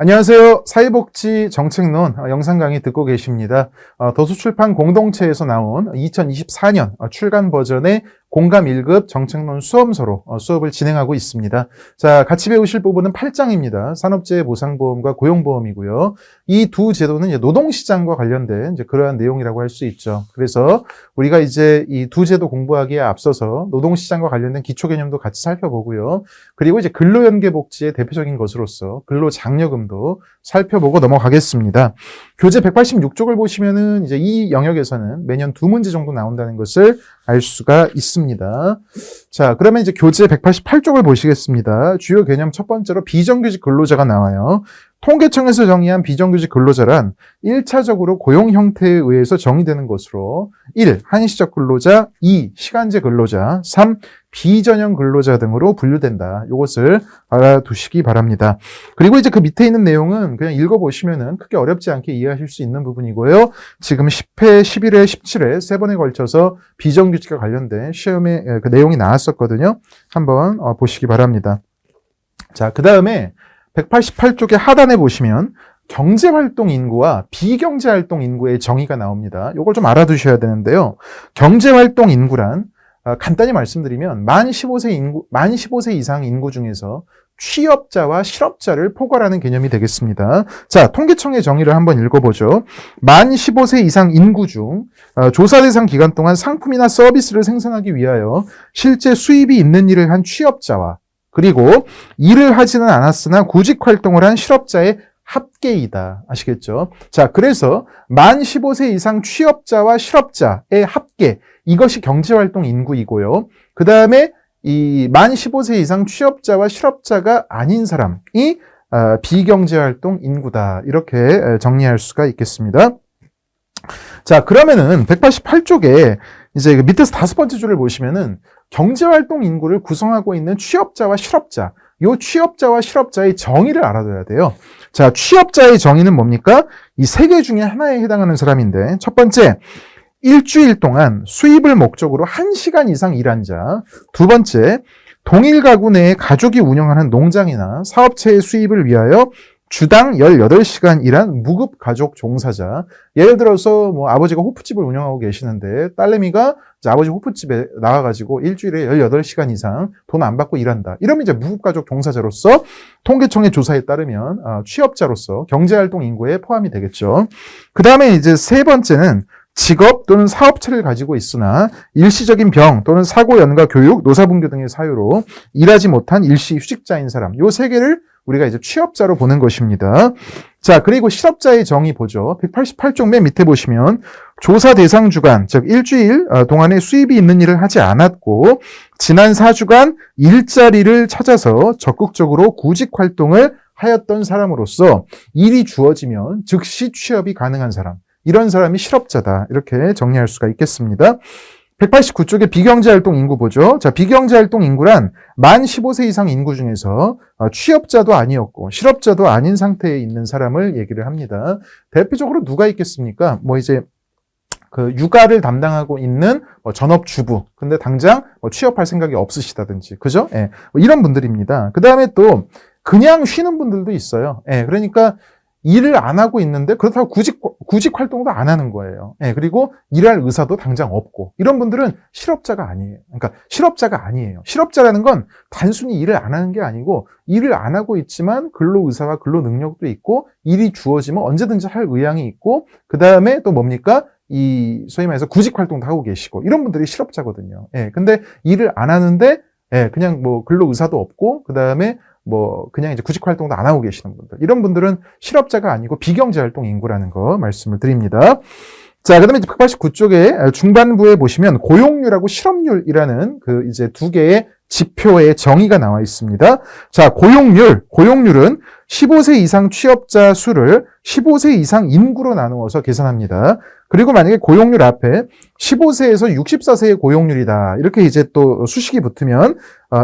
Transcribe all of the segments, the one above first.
안녕하세요. 사회복지 정책론 영상 강의 듣고 계십니다. 도서출판 공동체에서 나온 2024년 출간 버전의 공감 1급 정책론 수험서로 수업을 진행하고 있습니다. 자, 같이 배우실 부분은 8장입니다. 산업재해 보상보험과 고용보험이고요. 이 두 제도는 이제 노동시장과 관련된 이제 그러한 내용이라고 할 수 있죠. 그래서 우리가 이제 이 두 제도 공부하기에 앞서서 노동시장과 관련된 기초 개념도 같이 살펴보고요. 그리고 이제 근로연계복지의 대표적인 것으로서 근로장려금도 살펴보고 넘어가겠습니다. 교재 186쪽을 보시면은 이제 이 영역에서는 매년 2문제 정도 나온다는 것을 알 수가 있습니다. 자, 그러면 이제 교재 188쪽을 보시겠습니다. 주요 개념 첫 번째로 비정규직 근로자가 나와요. 통계청에서 정의한 비정규직 근로자란 1차적으로 고용 형태에 의해서 정의되는 것으로 1. 한시적 근로자, 2. 시간제 근로자, 3. 비전형 근로자 등으로 분류된다. 이것을 알아두시기 바랍니다. 그리고 이제 그 밑에 있는 내용은 그냥 읽어보시면은 크게 어렵지 않게 이해하실 수 있는 부분이고요. 지금 10회, 11회, 17회 세 번에 걸쳐서 비정규직과 관련된 시험에 그 내용이 나왔었거든요. 한번 보시기 바랍니다. 자, 그 다음에 188쪽의 하단에 보시면 경제활동 인구와 비경제활동 인구의 정의가 나옵니다. 이걸 좀 알아두셔야 되는데요. 경제활동 인구란 간단히 말씀드리면 만 15세 이상 인구 중에서 취업자와 실업자를 포괄하는 개념이 되겠습니다. 자, 통계청의 정의를 한번 읽어보죠. 만 15세 이상 인구 중 조사 대상 기간 동안 상품이나 서비스를 생산하기 위하여 실제 수입이 있는 일을 한 취업자와 그리고 일을 하지는 않았으나 구직 활동을 한 실업자의 합계이다. 아시겠죠? 자, 그래서 만 15세 이상 취업자와 실업자의 합계, 이것이 경제활동 인구이고요. 그 다음에 이 만 15세 이상 취업자와 실업자가 아닌 사람이 비경제활동 인구다. 이렇게 정리할 수가 있겠습니다. 자, 그러면은 188쪽에 이제 밑에서 5번째 줄을 보시면은 경제활동 인구를 구성하고 있는 취업자와 실업자, 요 취업자와 실업자의 정의를 알아둬야 돼요. 자, 취업자의 정의는 뭡니까? 이 세 개 중에 하나에 해당하는 사람인데, 첫 번째, 일주일 동안 수입을 목적으로 1시간 이상 일한 자. 두 번째, 동일 가구 내에 가족이 운영하는 농장이나 사업체의 수입을 위하여 주당 18시간 일한 무급 가족 종사자. 예를 들어서 뭐 아버지가 호프집을 운영하고 계시는데 딸내미가 이제 아버지 호프집에 나와가지고 일주일에 18시간 이상 돈 안 받고 일한다. 이러면 이제 무급 가족 종사자로서 통계청의 조사에 따르면 취업자로서 경제활동 인구에 포함이 되겠죠. 그 다음에 이제 세 번째는 직업 또는 사업체를 가지고 있으나 일시적인 병 또는 사고 연가 교육, 노사분교 등의 사유로 일하지 못한 일시 휴직자인 사람. 요 세 개를 우리가 이제 취업자로 보는 것입니다. 자, 그리고 실업자의 정의 보죠. 188쪽 맨 밑에 보시면 조사 대상 주간, 즉 일주일 동안에 수입이 있는 일을 하지 않았고 지난 4주간 일자리를 찾아서 적극적으로 구직 활동을 하였던 사람으로서 일이 주어지면 즉시 취업이 가능한 사람. 이런 사람이 실업자다. 이렇게 정리할 수가 있겠습니다. 189쪽에 비경제활동 인구 보죠. 자, 비경제활동 인구란 만 15세 이상 인구 중에서 취업자도 아니었고 실업자도 아닌 상태에 있는 사람을 얘기를 합니다. 대표적으로 누가 있겠습니까? 뭐 이제 그 육아를 담당하고 있는 전업주부. 근데 당장 취업할 생각이 없으시다든지. 그죠? 예. 이런 분들입니다. 그 다음에 또 그냥 쉬는 분들도 있어요. 예. 그러니까 일을 안 하고 있는데 그렇다고 구직 활동도 안 하는 거예요. 예, 그리고 일할 의사도 당장 없고 이런 분들은 실업자가 아니에요. 그러니까 실업자가 아니에요. 실업자라는 건 단순히 일을 안 하는 게 아니고 일을 안 하고 있지만 근로 의사와 근로 능력도 있고 일이 주어지면 언제든지 할 의향이 있고 그 다음에 또 뭡니까? 이 소위 말해서 구직 활동도 하고 계시고 이런 분들이 실업자거든요. 예, 근데 일을 안 하는데 예, 그냥 뭐 근로 의사도 없고 그 다음에 뭐 그냥 이제 구직 활동도 안 하고 계시는 분들, 이런 분들은 실업자가 아니고 비경제활동 인구라는 거 말씀을 드립니다. 자, 그다음에 189쪽에 중반부에 보시면 고용률하고 실업률이라는 그 이제 두 개의 지표의 정의가 나와 있습니다. 자, 고용률은 15세 이상 취업자 수를 15세 이상 인구로 나누어서 계산합니다. 그리고 만약에 고용률 앞에 15세에서 64세의 고용률이다. 이렇게 이제 또 수식이 붙으면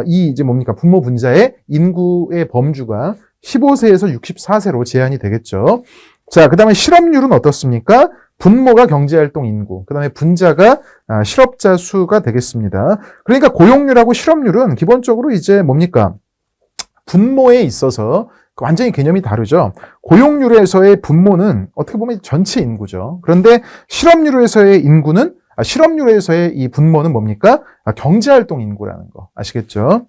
이 이제 뭡니까? 분모 분자의 인구의 범주가 15세에서 64세로 제한이 되겠죠. 자, 그다음에 실업률은 어떻습니까? 분모가 경제활동 인구, 그 다음에 분자가 실업자 수가 되겠습니다. 그러니까 고용률하고 실업률은 기본적으로 이제 뭡니까? 분모에 있어서 완전히 개념이 다르죠. 고용률에서의 분모는 어떻게 보면 전체 인구죠. 그런데 실업률에서의 인구는 실업률에서의 이 분모는 뭡니까? 경제활동 인구라는 거 아시겠죠?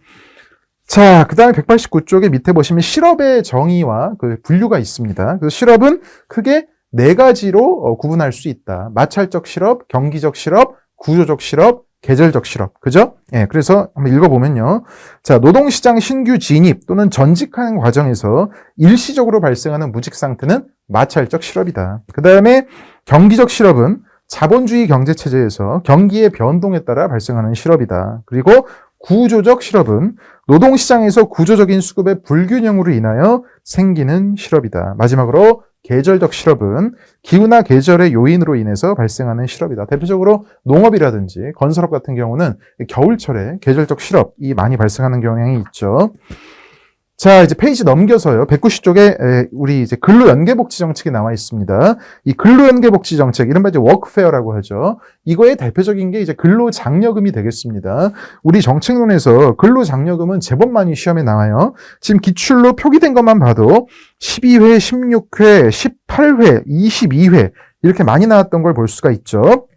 자, 그 다음에 189쪽에 밑에 보시면 실업의 정의와 그 분류가 있습니다. 그래서 실업은 크게 네 가지로 구분할 수 있다. 마찰적 실업, 경기적 실업, 구조적 실업, 계절적 실업. 그죠? 예, 그래서 한번 읽어보면요. 자, 노동시장 신규 진입 또는 전직하는 과정에서 일시적으로 발생하는 무직 상태는 마찰적 실업이다. 그 다음에 경기적 실업은 자본주의 경제체제에서 경기의 변동에 따라 발생하는 실업이다. 그리고 구조적 실업은 노동시장에서 구조적인 수급의 불균형으로 인하여 생기는 실업이다. 마지막으로 계절적 실업은 기후나 계절의 요인으로 인해서 발생하는 실업이다. 대표적으로 농업이라든지 건설업 같은 경우는 겨울철에 계절적 실업이 많이 발생하는 경향이 있죠. 자, 이제 페이지 넘겨서요. 190쪽에 우리 이제 근로연계복지 정책이 나와 있습니다. 이 근로연계복지 정책, 이른바 이제 워크페어라고 하죠. 이거의 대표적인 게 이제 근로장려금이 되겠습니다. 우리 정책론에서 근로장려금은 제법 많이 시험에 나와요. 지금 기출로 표기된 것만 봐도 12회, 16회, 18회, 22회 이렇게 많이 나왔던 걸 볼 수가 있죠.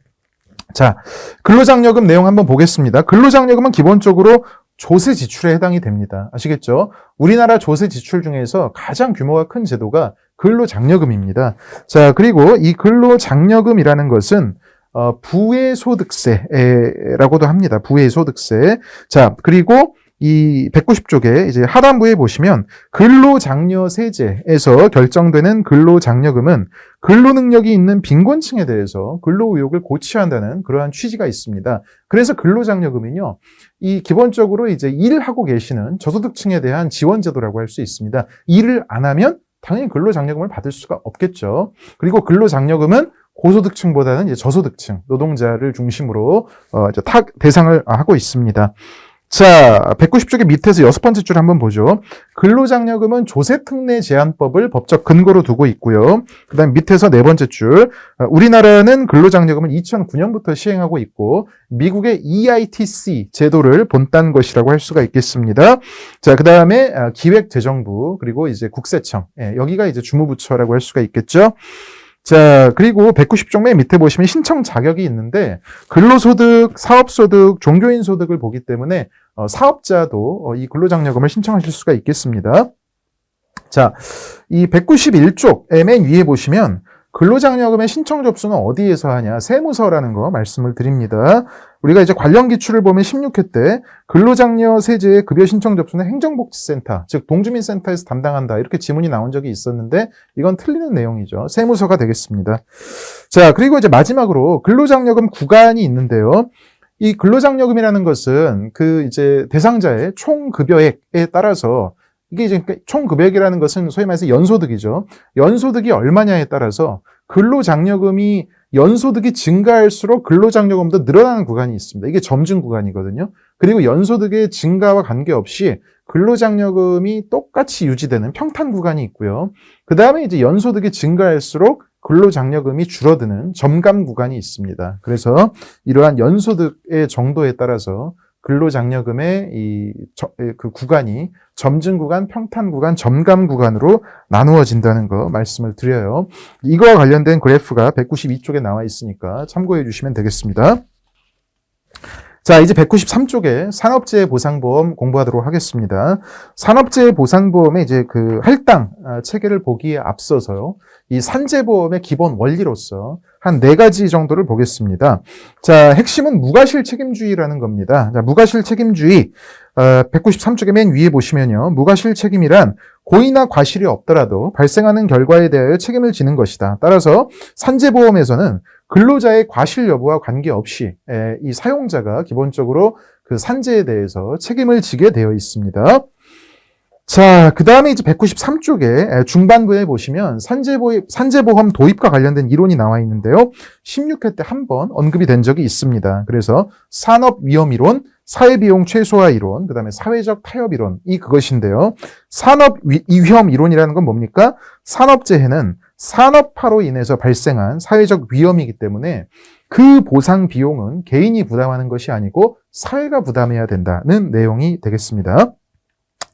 자, 근로장려금 내용 한번 보겠습니다. 근로장려금은 기본적으로 조세 지출에 해당이 됩니다. 아시겠죠? 우리나라 조세 지출 중에서 가장 규모가 큰 제도가 근로장려금입니다. 자, 그리고 이 근로장려금이라는 것은 부의소득세라고도 합니다. 부의소득세. 자, 그리고 이 190쪽에 이제 하단부에 보시면 근로장려세제에서 결정되는 근로장려금은 근로능력이 있는 빈곤층에 대해서 근로의욕을 고취한다는 그러한 취지가 있습니다. 그래서 근로장려금은요, 이 기본적으로 이제 일하고 계시는 저소득층에 대한 지원제도라고 할 수 있습니다. 일을 안 하면 당연히 근로장려금을 받을 수가 없겠죠. 그리고 근로장려금은 고소득층보다는 이제 저소득층, 노동자를 중심으로 이제 대상을 하고 있습니다. 자, 190쪽의 밑에서 6번째 줄 한번 보죠. 근로장려금은 조세특례 제한법을 법적 근거로 두고 있고요. 그 다음 밑에서 4번째 줄, 우리나라는 근로장려금을 2009년부터 시행하고 있고 미국의 EITC 제도를 본딴 것이라고 할 수가 있겠습니다. 자, 그 다음에 기획재정부 그리고 이제 국세청, 여기가 이제 주무부처라고 할 수가 있겠죠. 자, 그리고 190쪽 맨 밑에 보시면 신청 자격이 있는데 근로소득, 사업소득, 종교인 소득을 보기 때문에 사업자도 이 근로장려금을 신청하실 수가 있겠습니다. 자, 이 191쪽 맨 위에 보시면 근로장려금의 신청 접수는 어디에서 하냐? 세무서라는 거 말씀을 드립니다. 우리가 이제 관련 기출을 보면 16회 때 근로장려 세제의 급여 신청 접수는 행정복지센터, 즉 동주민센터에서 담당한다. 이렇게 지문이 나온 적이 있었는데 이건 틀리는 내용이죠. 세무서가 되겠습니다. 자, 그리고 이제 마지막으로 근로장려금 구간이 있는데요. 이 근로장려금이라는 것은 그 이제 대상자의 총 급여액에 따라서 이게 이제 총 급여액이라는 것은 소위 말해서 연소득이죠. 연소득이 얼마냐에 따라서 근로장려금이 연소득이 증가할수록 근로장려금도 늘어나는 구간이 있습니다. 이게 점증 구간이거든요. 그리고 연소득의 증가와 관계없이 근로장려금이 똑같이 유지되는 평탄 구간이 있고요. 그 다음에 이제 연소득이 증가할수록 근로장려금이 줄어드는 점감 구간이 있습니다. 그래서 이러한 연소득의 정도에 따라서 근로장려금의 그 구간이 점증 구간, 평탄 구간, 점감 구간으로 나누어진다는 거 말씀을 드려요. 이거와 관련된 그래프가 192쪽에 나와 있으니까 참고해 주시면 되겠습니다. 자, 이제 193쪽에 산업재해보상보험 공부하도록 하겠습니다. 산업재해보상보험의 이제 그 할당 체계를 보기에 앞서서요. 이 산재보험의 기본 원리로서 한 4가지 정도를 보겠습니다. 자, 핵심은 무과실 책임주의라는 겁니다. 자, 무과실 책임주의 193쪽의 맨 위에 보시면요. 무과실 책임이란 고의나 과실이 없더라도 발생하는 결과에 대하여 책임을 지는 것이다. 따라서 산재보험에서는 근로자의 과실 여부와 관계없이 이 사용자가 기본적으로 그 산재에 대해서 책임을 지게 되어 있습니다. 자, 그 다음에 이제 193쪽에 중반부에 보시면 산재보험 도입과 관련된 이론이 나와 있는데요. 16회 때 한 번 언급이 된 적이 있습니다. 그래서 산업위험이론, 사회비용 최소화 이론, 그 다음에 사회적 타협 이론이 그것인데요. 산업위험 이론이라는 건 뭡니까? 산업재해는 산업화로 인해서 발생한 사회적 위험이기 때문에 그 보상 비용은 개인이 부담하는 것이 아니고 사회가 부담해야 된다는 내용이 되겠습니다.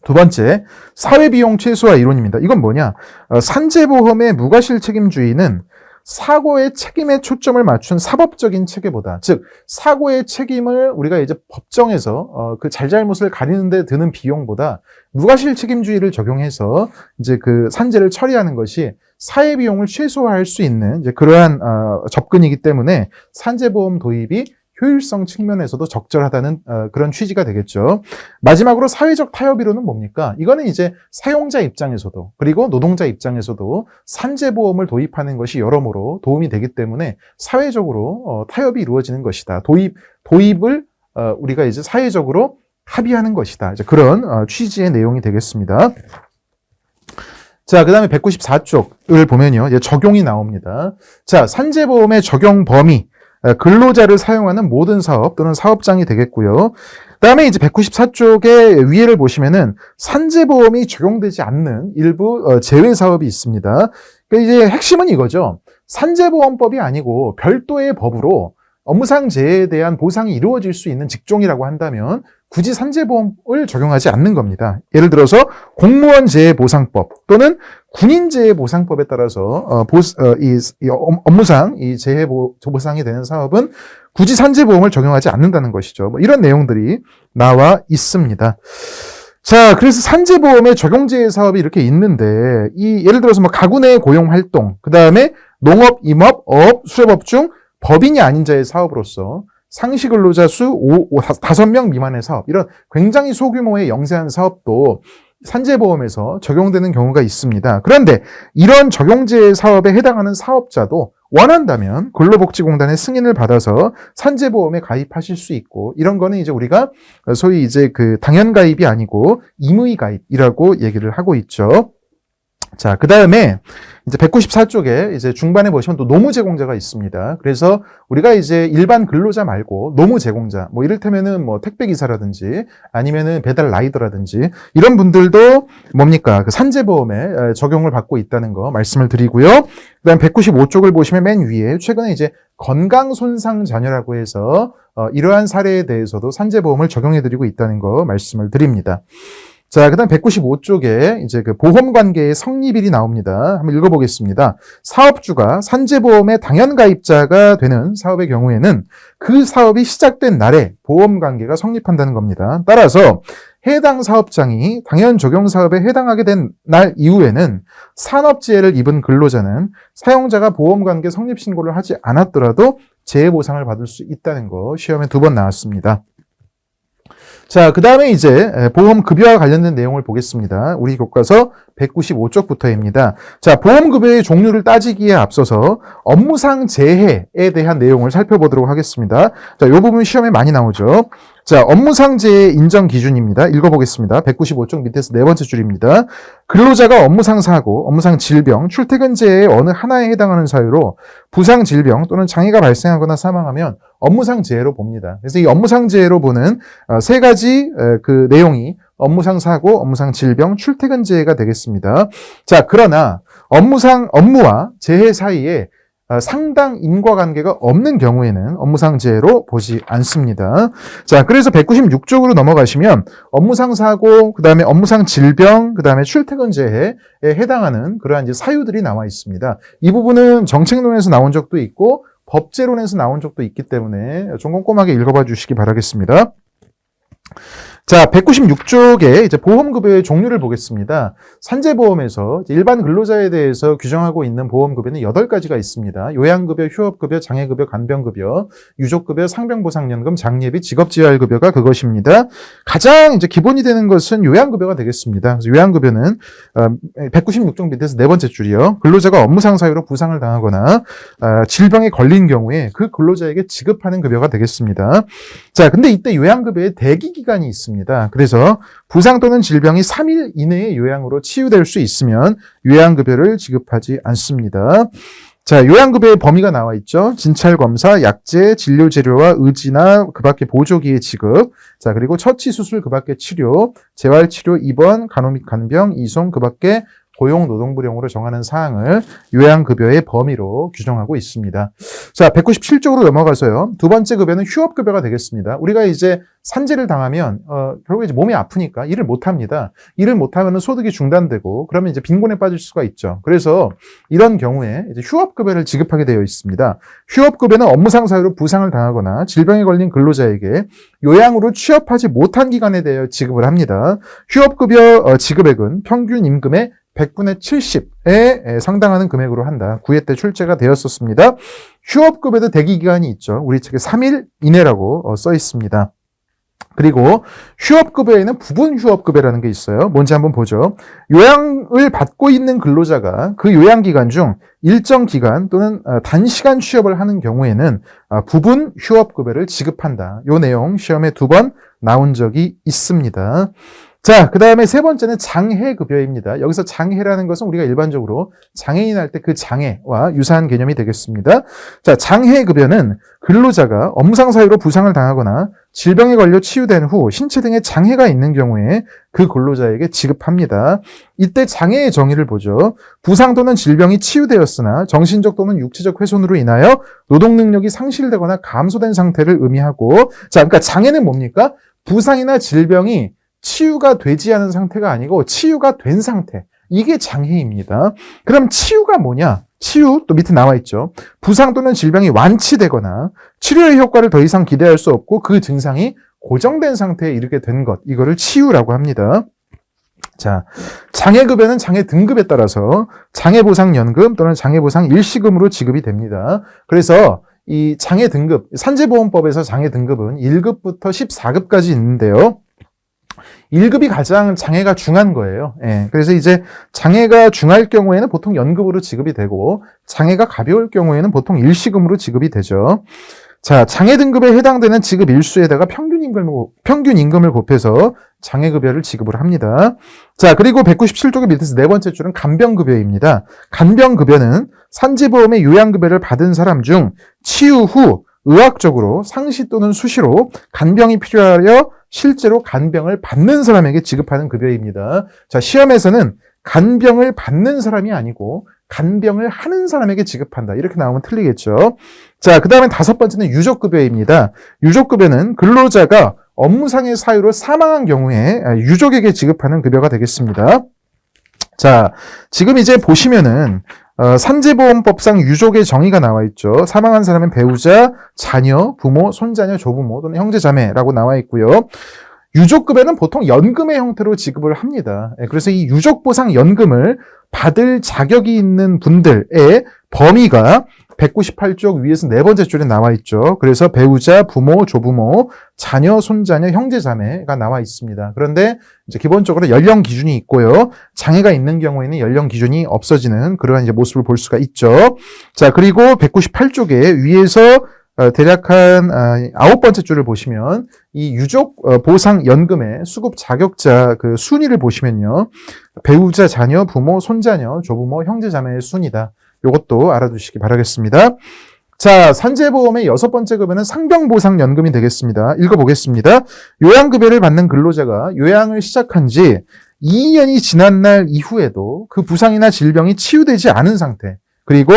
두 번째, 사회비용 최소화 이론입니다. 이건 뭐냐? 산재보험의 무과실 책임주의는 사고의 책임에 초점을 맞춘 사법적인 체계보다, 즉 사고의 책임을 우리가 이제 법정에서 그 잘잘못을 가리는 데 드는 비용보다 무과실 책임주의를 적용해서 이제 그 산재를 처리하는 것이 사회 비용을 최소화할 수 있는 이제 그러한 접근이기 때문에 산재보험 도입이 효율성 측면에서도 적절하다는 그런 취지가 되겠죠. 마지막으로 사회적 타협이론은 뭡니까? 이거는 이제 사용자 입장에서도 그리고 노동자 입장에서도 산재보험을 도입하는 것이 여러모로 도움이 되기 때문에 사회적으로 타협이 이루어지는 것이다. 도입을 우리가 이제 사회적으로 합의하는 것이다. 이제 그런 취지의 내용이 되겠습니다. 자, 그 다음에 194쪽을 보면요. 이제 적용이 나옵니다. 자, 산재보험의 적용 범위. 근로자를 사용하는 모든 사업 또는 사업장이 되겠고요. 그다음에 이제 194쪽의 위에를 보시면은 산재보험이 적용되지 않는 일부 제외 사업이 있습니다. 그러니까 이제 핵심은 이거죠. 산재보험법이 아니고 별도의 법으로 업무상 재해에 대한 보상이 이루어질 수 있는 직종이라고 한다면 굳이 산재보험을 적용하지 않는 겁니다. 예를 들어서 공무원 재해보상법 또는 군인 재해보상법에 따라서 업무상 이 재해보상이 되는 사업은 굳이 산재보험을 적용하지 않는다는 것이죠. 뭐 이런 내용들이 나와 있습니다. 자, 그래서 산재보험의 적용재해 사업이 이렇게 있는데 예를 들어서 뭐 가구 내 고용활동, 그 다음에 농업, 임업, 어업, 수렵업 중 법인이 아닌 자의 사업으로서 상시 근로자 수 5명 미만의 사업, 이런 굉장히 소규모의 영세한 사업도 산재보험에서 적용되는 경우가 있습니다. 그런데 이런 적용재해 사업에 해당하는 사업자도 원한다면 근로복지공단의 승인을 받아서 산재보험에 가입하실 수 있고, 이런 거는 이제 우리가 소위 이제 그 당연 가입이 아니고 임의 가입이라고 얘기를 하고 있죠. 자, 그 다음에 이제 194쪽에 이제 중반에 보시면 또 노무 제공자가 있습니다. 그래서 우리가 이제 일반 근로자 말고 노무 제공자, 뭐 이를테면은 뭐 택배기사라든지 아니면은 배달 라이더라든지 이런 분들도 뭡니까? 그 산재보험에 적용을 받고 있다는 거 말씀을 드리고요. 그 다음 195쪽을 보시면 맨 위에 최근에 이제 건강손상 자녀라고 해서 이러한 사례에 대해서도 산재보험을 적용해드리고 있다는 거 말씀을 드립니다. 자, 그 다음 195쪽에 이제 그 보험관계의 성립일이 나옵니다. 한번 읽어보겠습니다. 사업주가 산재보험의 당연가입자가 되는 사업의 경우에는 그 사업이 시작된 날에 보험관계가 성립한다는 겁니다. 따라서 해당 사업장이 당연 적용 사업에 해당하게 된 날 이후에는 산업재해를 입은 근로자는 사용자가 보험관계 성립 신고를 하지 않았더라도 재해보상을 받을 수 있다는 거 시험에 2번 나왔습니다. 자, 그 다음에 이제 보험급여와 관련된 내용을 보겠습니다. 우리 교과서 195쪽부터입니다. 자, 보험급여의 종류를 따지기에 앞서서 업무상 재해에 대한 내용을 살펴보도록 하겠습니다. 자, 이 부분 시험에 많이 나오죠. 자, 업무상 재해 인정 기준입니다. 읽어보겠습니다. 195쪽 밑에서 네 번째 줄입니다. 근로자가 업무상 사고, 업무상 질병, 출퇴근 재해의 어느 하나에 해당하는 사유로 부상 질병 또는 장애가 발생하거나 사망하면 업무상 재해로 봅니다. 그래서 이 업무상 재해로 보는 세 가지 그 내용이 업무상 사고, 업무상 질병, 출퇴근 재해가 되겠습니다. 자, 그러나 업무와 재해 사이에 상당 인과관계가 없는 경우에는 업무상 재해로 보지 않습니다. 자, 그래서 196쪽으로 넘어가시면 업무상 사고, 그 다음에 업무상 질병, 그 다음에 출퇴근 재해에 해당하는 그러한 이제 사유들이 나와 있습니다. 이 부분은 정책론에서 나온 적도 있고 법제론에서 나온 적도 있기 때문에 좀 꼼꼼하게 읽어봐 주시기 바라겠습니다. 자, 196쪽에 이제 보험급여의 종류를 보겠습니다. 산재보험에서 일반 근로자에 대해서 규정하고 있는 보험급여는 8가지가 있습니다. 요양급여, 휴업급여, 장애급여, 간병급여, 유족급여, 상병보상연금, 장례비, 직업재활급여가 그것입니다. 가장 이제 기본이 되는 것은 요양급여가 되겠습니다. 그래서 요양급여는 196쪽 밑에서 네 번째 줄이요. 근로자가 업무상 사유로 부상을 당하거나 질병에 걸린 경우에 그 근로자에게 지급하는 급여가 되겠습니다. 자, 근데 이때 요양급여에 대기 기간이 있습니다. 그래서 부상 또는 질병이 3일 이내에 요양으로 치유될 수 있으면 요양급여를 지급하지 않습니다. 자, 요양급여의 범위가 나와 있죠. 진찰검사, 약제, 진료재료와 의지나 그 밖의 보조기의 지급, 자, 그리고 처치수술 그 밖의 치료, 재활치료, 입원, 간호 및 간병, 이송 그 밖의 고용노동부령으로 정하는 사항을 요양급여의 범위로 규정하고 있습니다. 자, 197쪽으로 넘어가서요. 두 번째 급여는 휴업급여가 되겠습니다. 우리가 이제 산재를 당하면 결국 이제 몸이 아프니까 일을 못합니다. 일을 못하면 소득이 중단되고 그러면 이제 빈곤에 빠질 수가 있죠. 그래서 이런 경우에 이제 휴업급여를 지급하게 되어 있습니다. 휴업급여는 업무상 사유로 부상을 당하거나 질병에 걸린 근로자에게 요양으로 취업하지 못한 기간에 대해 지급을 합니다. 휴업급여 지급액은 평균 임금의 100분의 70에 상당하는 금액으로 한다. 9회 때 출제가 되었었습니다. 휴업급여도 대기기간이 있죠. 우리 책에 3일 이내라고 써 있습니다. 그리고 휴업급여에는 부분 휴업급여라는 게 있어요. 뭔지 한번 보죠. 요양을 받고 있는 근로자가 그 요양기간 중 일정 기간 또는 단시간 취업을 하는 경우에는 부분 휴업급여를 지급한다. 이 내용 시험에 2번 나온 적이 있습니다. 자, 그 다음에 세 번째는 장해급여입니다. 여기서 장해라는 것은 우리가 일반적으로 장애인 할 때 그 장애와 유사한 개념이 되겠습니다. 자, 장해급여는 근로자가 업무상 사유로 부상을 당하거나 질병에 걸려 치유된 후 신체 등의 장애가 있는 경우에 그 근로자에게 지급합니다. 이때 장애의 정의를 보죠. 부상 또는 질병이 치유되었으나 정신적 또는 육체적 훼손으로 인하여 노동 능력이 상실되거나 감소된 상태를 의미하고, 자, 그러니까 장애는 뭡니까? 부상이나 질병이 치유가 되지 않은 상태가 아니고 치유가 된 상태. 이게 장애입니다. 그럼 치유가 뭐냐? 치유, 또 밑에 나와 있죠. 부상 또는 질병이 완치되거나 치료의 효과를 더 이상 기대할 수 없고 그 증상이 고정된 상태에 이르게 된 것. 이거를 치유라고 합니다. 자, 장애급여는 장애 등급에 따라서 장애보상연금 또는 장애보상 일시금으로 지급이 됩니다. 그래서 이 장애 등급, 산재보험법에서 장애 등급은 1급부터 14급까지 있는데요. 1급이 가장 장애가 중한 거예요. 예, 그래서 이제 장애가 중할 경우에는 보통 연급으로 지급이 되고 장애가 가벼울 경우에는 보통 일시금으로 지급이 되죠. 자, 장애 등급에 해당되는 지급 일수에다가 평균 임금을 곱해서 장애급여를 지급을 합니다. 자, 그리고 197쪽의 밑에서 네 번째 줄은 간병급여입니다. 간병급여는 산재보험의 요양급여를 받은 사람 중 치유 후 의학적으로 상시 또는 수시로 간병이 필요하여 실제로 간병을 받는 사람에게 지급하는 급여입니다. 자, 시험에서는 간병을 받는 사람이 아니고 간병을 하는 사람에게 지급한다. 이렇게 나오면 틀리겠죠. 자, 그 다음에 다섯 번째는 유족급여입니다. 유족급여는 근로자가 업무상의 사유로 사망한 경우에 유족에게 지급하는 급여가 되겠습니다. 자, 지금 이제 보시면은 산재보험법상 유족의 정의가 나와 있죠. 사망한 사람은 배우자, 자녀, 부모, 손자녀, 조부모 또는 형제자매라고 나와 있고요. 유족급여는 보통 연금의 형태로 지급을 합니다. 그래서 이 유족보상연금을 받을 자격이 있는 분들의 범위가 198쪽 위에서 네 번째 줄에 나와 있죠. 그래서 배우자, 부모, 조부모, 자녀, 손자녀, 형제자매가 나와 있습니다. 그런데 이제 기본적으로 연령 기준이 있고요. 장애가 있는 경우에는 연령 기준이 없어지는 그러한 이제 모습을 볼 수가 있죠. 자, 그리고 198쪽에 위에서 대략 한 9번째 줄을 보시면 이 유족 보상연금의 수급 자격자 그 순위를 보시면요. 배우자, 자녀, 부모, 손자녀, 조부모, 형제자매의 순이다. 이것도 알아두시기 바라겠습니다. 자, 산재보험의 여섯 번째 급여는 상병보상연금이 되겠습니다. 읽어보겠습니다. 요양급여를 받는 근로자가 요양을 시작한 지 2년이 지난 날 이후에도 그 부상이나 질병이 치유되지 않은 상태, 그리고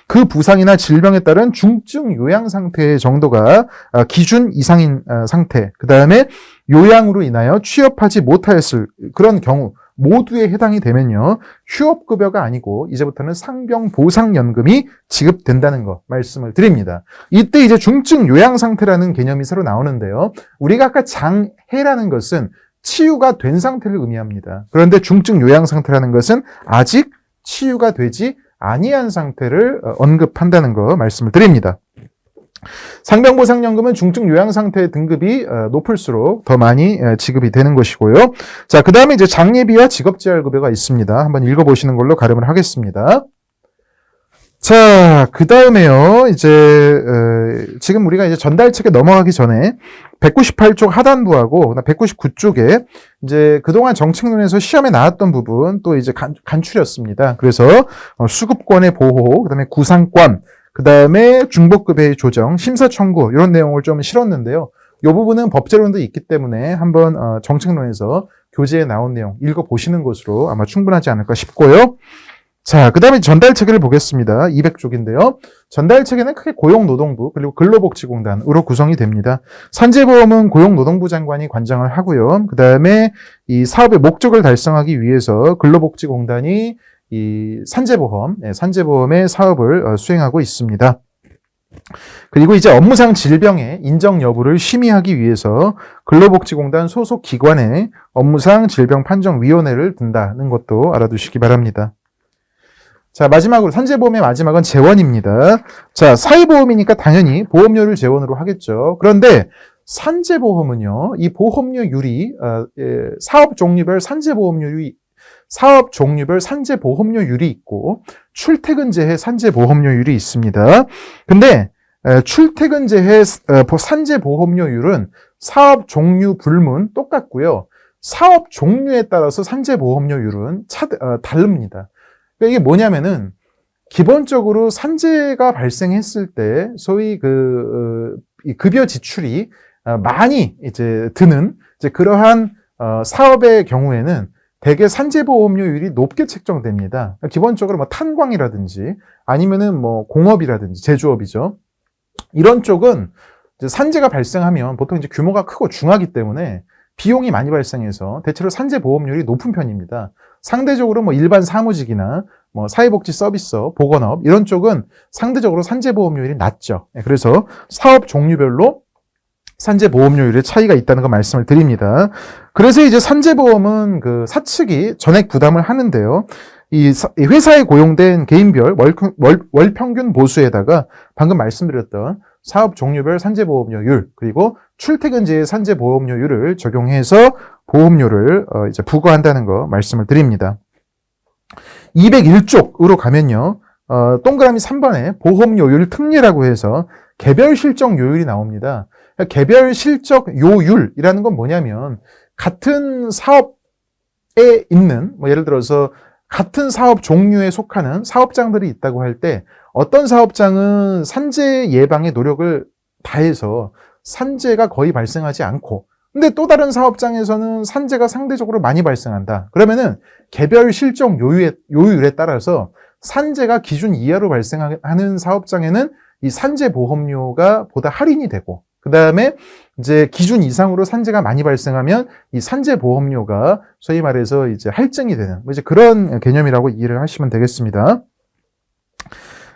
그 부상이나 질병에 따른 중증 요양 상태의 정도가 기준 이상인 상태, 그 다음에 요양으로 인하여 취업하지 못하였을 그런 경우 모두에 해당이 되면요. 휴업급여가 아니고 이제부터는 상병보상연금이 지급된다는 거 말씀을 드립니다. 이때 이제 중증 요양 상태라는 개념이 새로 나오는데요. 우리가 아까 장해라는 것은 치유가 된 상태를 의미합니다. 그런데 중증 요양 상태라는 것은 아직 치유가 되지 아니한 상태를 언급한다는 거 말씀을 드립니다. 상병보상연금은 중증 요양 상태의 등급이 높을수록 더 많이 지급이 되는 것이고요. 자, 그 다음에 이제 장례비와 직업재활급여가 있습니다. 한번 읽어보시는 걸로 가름을 하겠습니다. 자, 그 다음에요. 이제 지금 우리가 이제 전달책에 넘어가기 전에 198쪽 하단부하고 199쪽에 이제 그동안 정책론에서 시험에 나왔던 부분 또 이제 간추렸습니다. 그래서 수급권의 보호, 그다음에 구상권, 그 다음에 중복급여의 조정, 심사 청구 이런 내용을 좀 실었는데요. 이 부분은 법제론도 있기 때문에 한번 정책론에서 교재에 나온 내용 읽어보시는 것으로 아마 충분하지 않을까 싶고요. 자, 그 다음에 전달체계를 보겠습니다. 200쪽인데요. 전달체계는 크게 고용노동부 그리고 근로복지공단으로 구성이 됩니다. 산재보험은 고용노동부 장관이 관장을 하고요. 그 다음에 이 사업의 목적을 달성하기 위해서 근로복지공단이 이 산재보험의 사업을 수행하고 있습니다. 그리고 이제 업무상 질병의 인정 여부를 심의하기 위해서 근로복지공단 소속 기관에 업무상 질병판정위원회를 둔다는 것도 알아두시기 바랍니다. 자, 마지막으로 산재보험의 마지막은 재원입니다. 자, 사회보험이니까 당연히 보험료를 재원으로 하겠죠. 그런데 산재보험은요, 이 보험료율이 사업 종류별 산재보험료율이 있고 출퇴근제해 산재보험료율이 있습니다. 근데 출퇴근제해 산재보험료율은 사업 종류 불문 똑같고요. 사업 종류에 따라서 산재보험료율은 다릅니다. 그러니까 이게 뭐냐면은 기본적으로 산재가 발생했을 때 소위 이 급여 지출이 많이 이제 드는 이제 그러한 사업의 경우에는 대개 산재보험료율이 높게 책정됩니다. 기본적으로 뭐 탄광이라든지 아니면은 뭐 공업이라든지 제조업이죠. 이런 쪽은 이제 산재가 발생하면 보통 이제 규모가 크고 중하기 때문에 비용이 많이 발생해서 대체로 산재보험료율이 높은 편입니다. 상대적으로 뭐 일반 사무직이나 뭐 사회복지 서비스업, 보건업 이런 쪽은 상대적으로 산재보험료율이 낮죠. 그래서 사업 종류별로 산재보험료율의 차이가 있다는 거 말씀을 드립니다. 그래서 이제 산재보험은 그 사측이 전액 부담을 하는데요. 이 회사에 고용된 개인별 월평균 보수에다가 방금 말씀드렸던 사업 종류별 산재보험료율 그리고 출퇴근제의 산재보험료율을 적용해서 보험료를 이제 부과한다는 거 말씀을 드립니다. 201쪽으로 가면요. 동그라미 3번에 보험료율 특례라고 해서 개별 실적 요율이 나옵니다. 개별 실적 요율이라는 건 뭐냐면 같은 사업에 있는 뭐 예를 들어서 같은 사업 종류에 속하는 사업장들이 있다고 할 때 어떤 사업장은 산재 예방에 노력을 다해서 산재가 거의 발생하지 않고 근데 또 다른 사업장에서는 산재가 상대적으로 많이 발생한다. 그러면은 개별 실적 요율에 따라서 산재가 기준 이하로 발생하는 사업장에는 이 산재 보험료가 보다 할인이 되고 그 다음에 이제 기준 이상으로 산재가 많이 발생하면 이 산재 보험료가 소위 말해서 이제 할증이 되는 이제 그런 개념이라고 이해를 하시면 되겠습니다.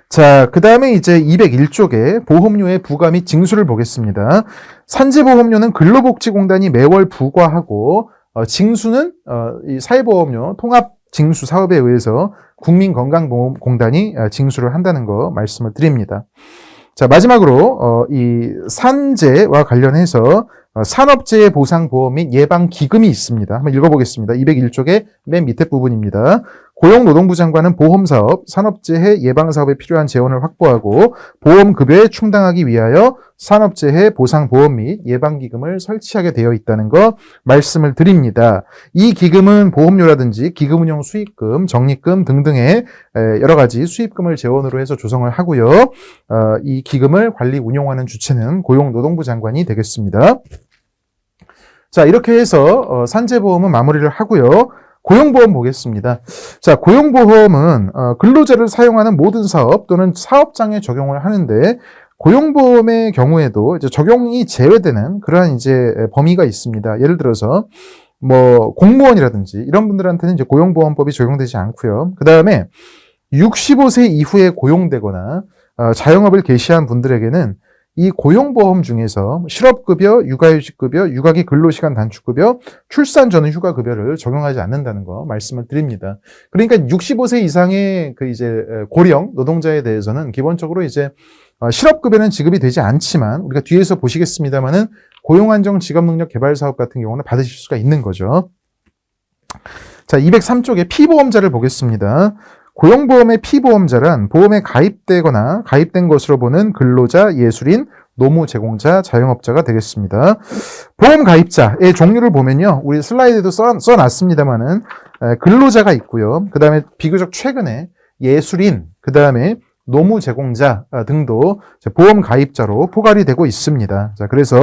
자, 그 다음에 이제 201쪽에 보험료의 부과 및 징수를 보겠습니다. 산재보험료는 근로복지공단이 매월 부과하고 징수는 이 사회보험료 통합징수 사업에 의해서 국민건강보험공단이 징수를 한다는 거 말씀을 드립니다. 자, 마지막으로 이 산재와 관련해서 산업재해 보상보험 및 예방기금이 있습니다. 한번 읽어보겠습니다. 201쪽의 맨 밑에 부분입니다. 고용노동부 장관은 보험사업, 산업재해 예방사업에 필요한 재원을 확보하고 보험급여에 충당하기 위하여 산업재해 보상보험 및 예방기금을 설치하게 되어 있다는 거 말씀을 드립니다. 이 기금은 보험료라든지 기금운용 수익금, 적립금 등등의 여러 가지 수입금을 재원으로 해서 조성을 하고요. 이 기금을 관리 운용하는 주체는 고용노동부 장관이 되겠습니다. 자, 이렇게 해서 산재보험은 마무리를 하고요. 고용보험 보겠습니다. 자, 고용보험은 근로자를 사용하는 모든 사업 또는 사업장에 적용을 하는데 고용보험의 경우에도 이제 적용이 제외되는 그러한 이제 범위가 있습니다. 예를 들어서 뭐 공무원이라든지 이런 분들한테는 이제 고용보험법이 적용되지 않고요. 그 다음에 65세 이후에 고용되거나 자영업을 개시한 분들에게는 이 고용보험 중에서 실업급여, 육아휴직급여, 육아기 근로시간 단축급여, 출산 전후 휴가급여를 적용하지 않는다는 거 말씀을 드립니다. 그러니까 65세 이상의 그 이제 고령 노동자에 대해서는 기본적으로 이제 실업급여는 지급이 되지 않지만 우리가 뒤에서 보시겠습니다만은 고용안정 직업능력 개발 사업 같은 경우는 받으실 수가 있는 거죠. 자, 203쪽에 피보험자를 보겠습니다. 고용보험의 피보험자란 보험에 가입되거나 가입된 것으로 보는 근로자, 예술인, 노무 제공자, 자영업자가 되겠습니다. 보험 가입자의 종류를 보면요. 우리 슬라이드에도 써놨습니다만은 근로자가 있고요. 그 다음에 비교적 최근에 예술인, 그 다음에 노무 제공자 등도 보험 가입자로 포괄이 되고 있습니다. 자, 그래서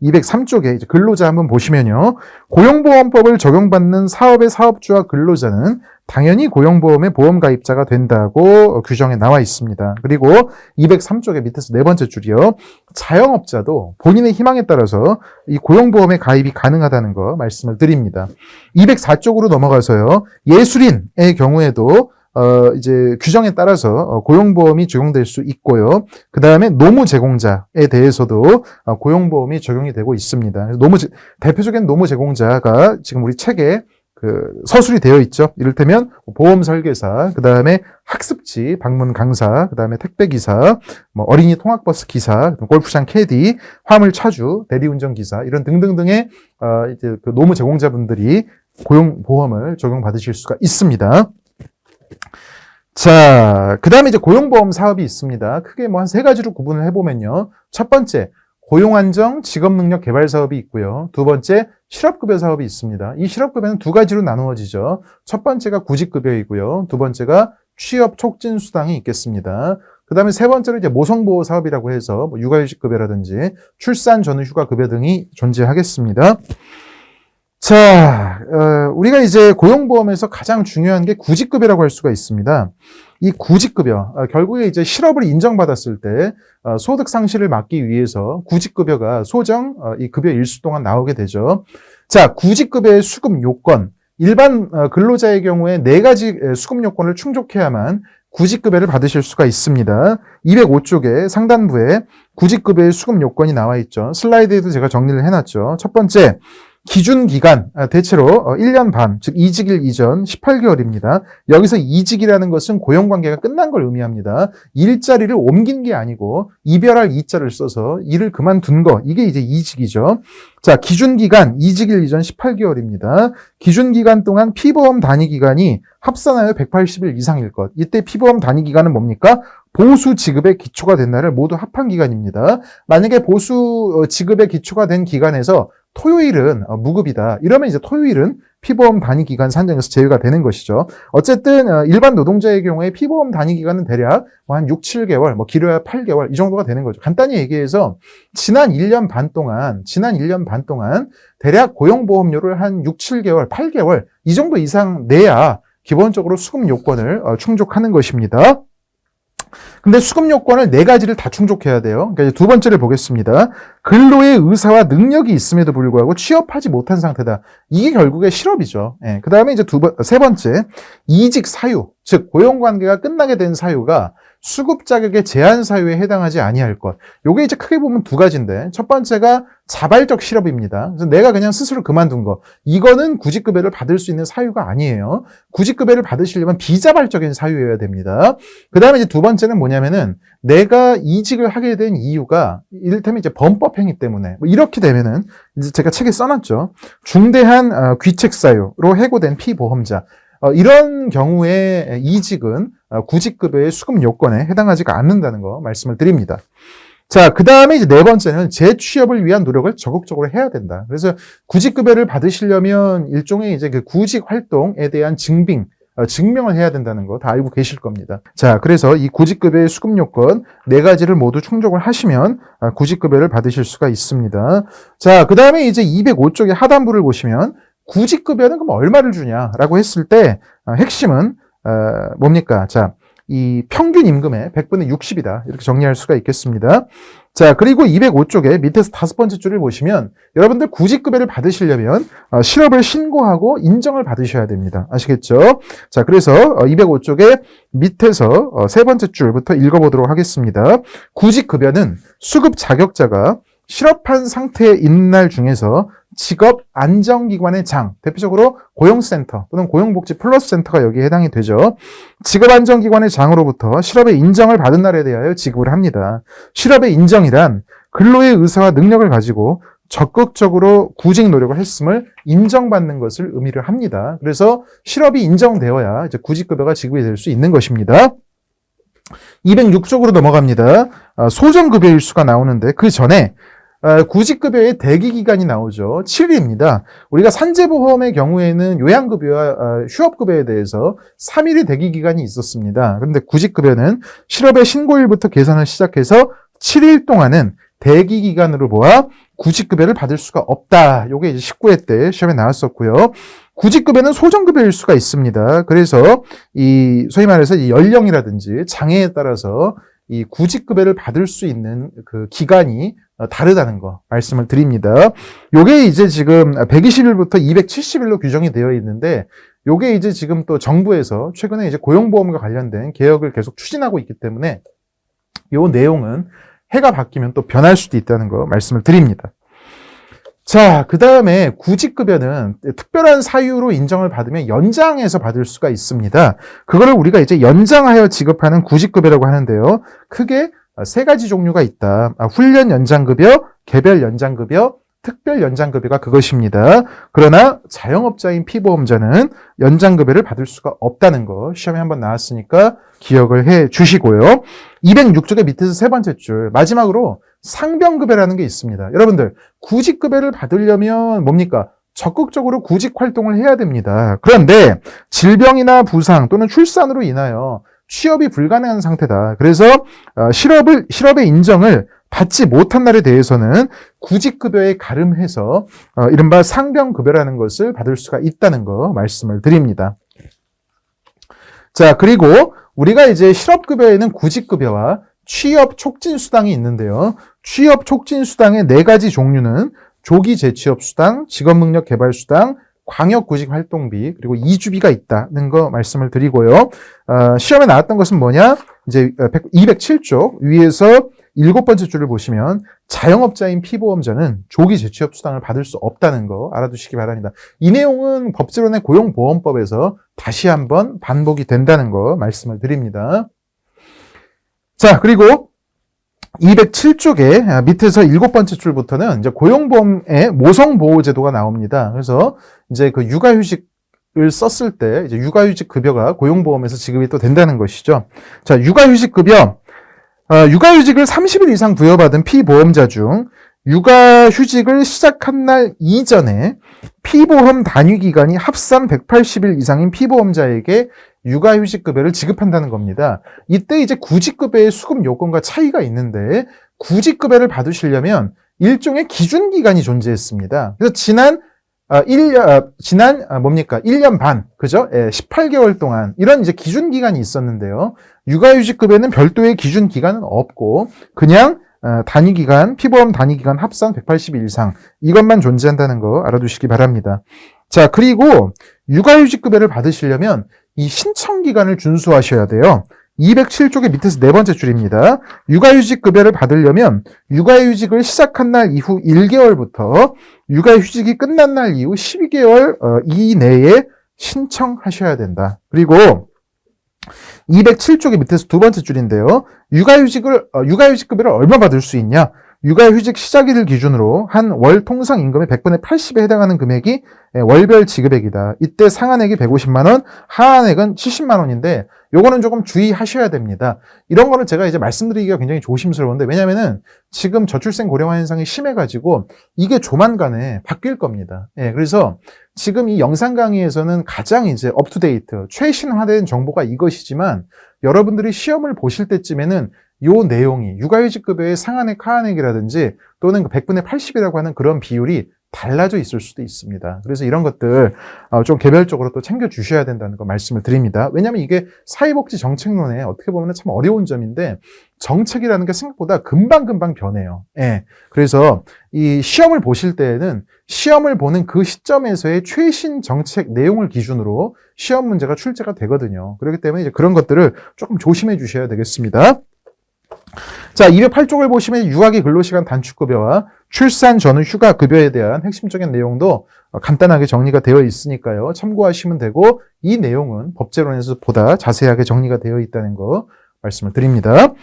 203쪽에 이제 근로자 한번 보시면요. 고용보험법을 적용받는 사업의 사업주와 근로자는 당연히 고용보험의 보험 가입자가 된다고 규정에 나와 있습니다. 그리고 203쪽의 밑에서 네 번째 줄이요. 자영업자도 본인의 희망에 따라서 이 고용보험에 가입이 가능하다는 거 말씀을 드립니다. 204쪽으로 넘어가서요. 예술인의 경우에도 이제 규정에 따라서 고용보험이 적용될 수 있고요. 그 다음에 노무 제공자에 대해서도 고용보험이 적용이 되고 있습니다. 대표적인 노무 제공자가 지금 우리 책에 서술이 되어 있죠. 이를테면 보험 설계사, 그 다음에 학습지, 방문 강사, 그 다음에 택배기사, 어린이 통학버스 기사, 골프장 캐디, 화물 차주, 대리운전 기사 이런 등등등의 이제 그 노무 제공자분들이 고용보험을 적용받으실 수가 있습니다. 자, 그 다음에 이제 고용보험 사업이 있습니다. 크게 한 세 가지로 구분을 해보면요. 첫 번째, 고용안정 직업능력 개발 사업이 있고요. 두 번째, 실업급여 사업이 있습니다. 이 실업급여는 두 가지로 나누어지죠. 첫 번째가 구직급여이고요. 두 번째가 취업촉진수당이 있겠습니다. 그 다음에 세 번째로 이제 모성보호 사업이라고 해서 육아휴직급여라든지 출산 전후 휴가급여 등이 존재하겠습니다. 자, 우리가 이제 고용보험에서 가장 중요한 게 구직급여라고 할 수가 있습니다. 이 구직급여, 결국에 이제 실업을 인정받았을 때 소득 상실을 막기 위해서 구직급여가 소정 이 급여 일수 동안 나오게 되죠. 자, 구직급여의 수급 요건, 일반 근로자의 경우에 네 가지 수급 요건을 충족해야만 구직급여를 받으실 수가 있습니다. 205쪽에 상단부에 구직급여의 수급 요건이 나와 있죠. 슬라이드에도 제가 정리를 해놨죠. 첫 번째, 기준기간, 대체로 1년 반, 즉 이직일 이전 18개월입니다. 여기서 이직이라는 것은 고용관계가 끝난 걸 의미합니다. 일자리를 옮긴 게 아니고 이별할 이자를 써서 일을 그만둔 거, 이게 이제 이직이죠. 자, 기준기간, 이직일 이전 18개월입니다. 기준기간 동안 피보험 단위기간이 합산하여 180일 이상일 것. 이때 피보험 단위기간은 뭡니까? 보수 지급의 기초가 된 날을 모두 합한 기간입니다. 만약에 보수 지급의 기초가 된 기간에서 토요일은 무급이다. 이러면 이제 토요일은 피보험 단위 기간 산정에서 제외가 되는 것이죠. 어쨌든 일반 노동자의 경우에 피보험 단위 기간은 대략 한 6, 7개월, 길어야 8개월 이 정도가 되는 거죠. 간단히 얘기해서 지난 1년 반 동안 대략 고용보험료를 한 6, 7개월, 8개월 이 정도 이상 내야 기본적으로 수급 요건을 충족하는 것입니다. 근데 수급 요건을 네 가지를 다 충족해야 돼요. 그러니까 이제 두 번째를 보겠습니다. 근로의 의사와 능력이 있음에도 불구하고 취업하지 못한 상태다. 이게 결국에 실업이죠. 예. 그 다음에 이제 세 번째, 이직 사유, 즉 고용관계가 끝나게 된 사유가 수급 자격의 제한 사유에 해당하지 아니할 것. 요게 이제 크게 보면 두 가지인데, 첫 번째가 자발적 실업입니다. 그래서 내가 그냥 스스로 그만둔 거. 이거는 구직급여를 받을 수 있는 사유가 아니에요. 구직급여를 받으시려면 비자발적인 사유여야 됩니다. 그 다음에 이제 두 번째는 뭐냐면은 내가 이직을 하게 된 이유가 이를테면 이제 범법행위 때문에 이렇게 되면은 이제 제가 책에 써놨죠. 중대한 귀책 사유로 해고된 피보험자. 이런 경우에 이직은 구직급여의 수급 요건에 해당하지가 않는다는 거 말씀을 드립니다. 자, 그 다음에 이제 네 번째는 재취업을 위한 노력을 적극적으로 해야 된다. 그래서 구직급여를 받으시려면 일종의 이제 그 구직 활동에 대한 증명을 해야 된다는 거 다 알고 계실 겁니다. 자, 그래서 이 구직급여의 수급 요건 네 가지를 모두 충족을 하시면 구직급여를 받으실 수가 있습니다. 자, 그 다음에 이제 205쪽의 하단부를 보시면 구직급여는 그럼 얼마를 주냐라고 했을 때 핵심은 뭡니까? 자, 이 평균 임금의 100분의 60이다. 이렇게 정리할 수가 있겠습니다. 자, 그리고 205쪽에 밑에서 다섯 번째 줄을 보시면 여러분들 구직급여를 받으시려면 실업을 신고하고 인정을 받으셔야 됩니다. 아시겠죠? 자, 그래서 205쪽에 밑에서 세 번째 줄부터 읽어보도록 하겠습니다. 구직급여는 수급 자격자가 실업한 상태에 있는 날 중에서 직업 안정기관의 장, 대표적으로 고용센터 또는 고용복지 플러스 센터가 여기에 해당이 되죠. 직업 안정기관의 장으로부터 실업의 인정을 받은 날에 대하여 지급을 합니다. 실업의 인정이란 근로의 의사와 능력을 가지고 적극적으로 구직 노력을 했음을 인정받는 것을 의미를 합니다. 그래서 실업이 인정되어야 이제 구직급여가 지급이 될 수 있는 것입니다. 206쪽으로 넘어갑니다. 소정급여 일수가 나오는데 그 전에 구직급여의 대기기간이 나오죠. 7일입니다. 우리가 산재보험의 경우에는 요양급여와 휴업급여에 대해서 3일의 대기기간이 있었습니다. 그런데 구직급여는 실업의 신고일부터 계산을 시작해서 7일 동안은 대기기간으로 보아 구직급여를 받을 수가 없다. 이게 이제 19회 때 시험에 나왔었고요. 구직급여는 소정급여일 수가 있습니다. 그래서 이 소위 말해서 이 연령이라든지 장애에 따라서 이 구직급여를 받을 수 있는 그 기간이 다르다는 거 말씀을 드립니다. 요게 이제 지금 120일부터 270일로 규정이 되어 있는데 요게 이제 지금 또 정부에서 최근에 이제 고용보험과 관련된 개혁을 계속 추진하고 있기 때문에 요 내용은 해가 바뀌면 또 변할 수도 있다는 거 말씀을 드립니다. 자, 그 다음에 구직급여는 특별한 사유로 인정을 받으면 연장해서 받을 수가 있습니다. 그거를 우리가 이제 연장하여 지급하는 구직급여라고 하는데요. 크게 세 가지 종류가 있다. 훈련 연장급여, 개별 연장급여, 특별 연장급여가 그것입니다. 그러나 자영업자인 피보험자는 연장급여를 받을 수가 없다는 거 시험에 한번 나왔으니까 기억을 해 주시고요. 206쪽의 밑에서 세 번째 줄 마지막으로 상병급여라는 게 있습니다. 여러분들 구직급여를 받으려면 뭡니까? 적극적으로 구직활동을 해야 됩니다. 그런데 질병이나 부상 또는 출산으로 인하여 취업이 불가능한 상태다. 그래서 실업의 인정을 받지 못한 날에 대해서는 구직급여에 가름해서 이른바 상병급여라는 것을 받을 수가 있다는 거 말씀을 드립니다. 자, 그리고 우리가 이제 실업급여에는 구직급여와 취업촉진수당이 있는데요. 취업촉진수당의 네 가지 종류는 조기 재취업수당, 직업능력개발수당, 광역구직활동비, 그리고 이주비가 있다는 거 말씀을 드리고요. 시험에 나왔던 것은 뭐냐? 이제 207쪽 위에서 7번째 줄을 보시면 자영업자인 피보험자는 조기 재취업 수당을 받을 수 없다는 거 알아두시기 바랍니다. 이 내용은 법제론의 고용보험법에서 다시 한번 반복이 된다는 거 말씀을 드립니다. 자, 그리고 207쪽에 밑에서 7번째 줄부터는 이제 고용보험의 모성보호제도가 나옵니다. 그래서 이제 그 육아휴직을 썼을 때 이제 육아휴직 급여가 고용보험에서 지급이 또 된다는 것이죠. 자, 육아휴직 급여. 육아휴직을 30일 이상 부여받은 피보험자 중 육아휴직을 시작한 날 이전에 피보험 단위기간이 합산 180일 이상인 피보험자에게 육아휴직급여를 지급한다는 겁니다. 이때 이제 구직급여의 수급 요건과 차이가 있는데 구직급여를 받으시려면 일종의 기준기간이 존재했습니다. 그래서 지난 1년 반, 그죠? 18개월 동안 이런 이제 기준기간이 있었는데요. 육아휴직급여는 별도의 기준기간은 없고 그냥 단위기간, 피보험 단위기간 합산 180일 이상 이것만 존재한다는 거 알아두시기 바랍니다. 자, 그리고 육아휴직급여를 받으시려면 이 신청기간을 준수하셔야 돼요. 207쪽의 밑에서 네 번째 줄입니다. 육아휴직급여를 받으려면 육아휴직을 시작한 날 이후 1개월부터 육아휴직이 끝난 날 이후 12개월 이내에 신청하셔야 된다. 그리고 207쪽의 밑에서 두 번째 줄인데요. 육아휴직급여를 얼마 받을 수 있냐? 육아휴직 시작일을 기준으로 한 월 통상 임금의 100분의 80에 해당하는 금액이 월별 지급액이다. 이때 상한액이 150만 원, 하한액은 70만 원인데 요거는 조금 주의하셔야 됩니다. 이런 거는 제가 이제 말씀드리기가 굉장히 조심스러운데 왜냐면은 지금 저출생 고령화 현상이 심해가지고 이게 조만간에 바뀔 겁니다. 그래서 지금 이 영상 강의에서는 가장 이제 업투데이트, 최신화된 정보가 이것이지만 여러분들이 시험을 보실 때쯤에는 요 내용이 육아휴직급여의 상한액, 하한액이라든지 또는 100분의 80이라고 하는 그런 비율이 달라져 있을 수도 있습니다. 그래서 이런 것들 좀 개별적으로 또 챙겨주셔야 된다는 거 말씀을 드립니다. 왜냐하면 이게 사회복지 정책론에 어떻게 보면 참 어려운 점인데 정책이라는 게 생각보다 금방금방 변해요. 그래서 이 시험을 보실 때에는 시험을 보는 그 시점에서의 최신 정책 내용을 기준으로 시험 문제가 출제가 되거든요. 그렇기 때문에 이제 그런 것들을 조금 조심해 주셔야 되겠습니다. 자, 208쪽을 보시면 유아기 근로시간 단축급여와 출산 전후 휴가급여에 대한 핵심적인 내용도 간단하게 정리가 되어 있으니까요. 참고하시면 되고 이 내용은 법제론에서 보다 자세하게 정리가 되어 있다는 거 말씀을 드립니다.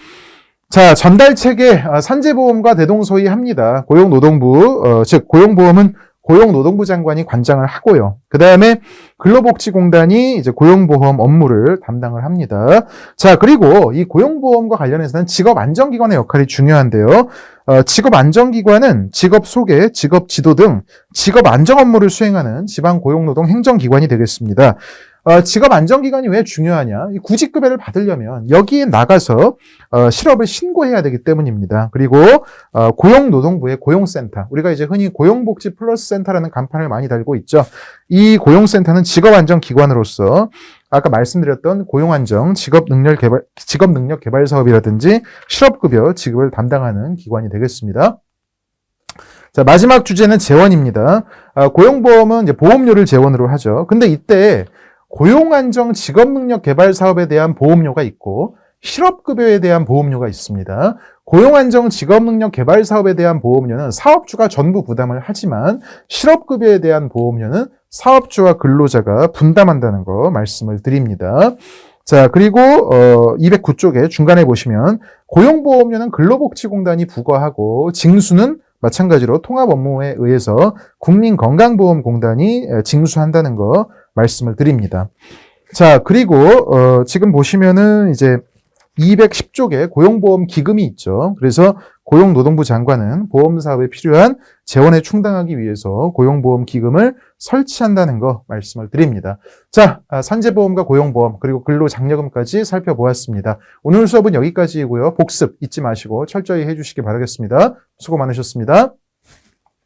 자, 전달체계 산재보험과 대동소이합니다. 고용노동부, 즉 고용보험은 고용노동부 장관이 관장을 하고요. 그 다음에 근로복지공단이 이제 고용보험 업무를 담당을 합니다. 자, 그리고 이 고용보험과 관련해서는 직업안정기관의 역할이 중요한데요. 직업안정기관은 직업 소개, 직업 지도 등 직업안정 업무를 수행하는 지방고용노동 행정기관이 되겠습니다. 직업안정기관이 왜 중요하냐? 이 구직급여를 받으려면 여기에 나가서 실업을 신고해야 되기 때문입니다. 그리고 고용노동부의 고용센터, 우리가 이제 흔히 고용복지 플러스 센터라는 간판을 많이 달고 있죠. 이 고용센터는 직업안정기관으로서 아까 말씀드렸던 고용안정, 직업능력개발 사업이라든지 실업급여 지급을 담당하는 기관이 되겠습니다. 자, 마지막 주제는 재원입니다. 고용보험은 이제 보험료를 재원으로 하죠. 근데 이때 고용안정 직업능력개발 사업에 대한 보험료가 있고 실업급여에 대한 보험료가 있습니다. 고용안정 직업능력개발 사업에 대한 보험료는 사업주가 전부 부담을 하지만 실업급여에 대한 보험료는 사업주와 근로자가 분담한다는 거 말씀을 드립니다. 자, 그리고 209쪽에 중간에 보시면 고용보험료는 근로복지공단이 부과하고 징수는 마찬가지로 통합업무에 의해서 국민건강보험공단이 징수한다는 거 말씀을 드립니다. 자, 그리고 지금 보시면은 이제 210쪽에 고용보험 기금이 있죠. 그래서 고용노동부 장관은 보험사업에 필요한 재원에 충당하기 위해서 고용보험 기금을 설치한다는 거 말씀을 드립니다. 자, 산재보험과 고용보험 그리고 근로장려금까지 살펴보았습니다. 오늘 수업은 여기까지이고요. 복습 잊지 마시고 철저히 해주시기 바라겠습니다. 수고 많으셨습니다.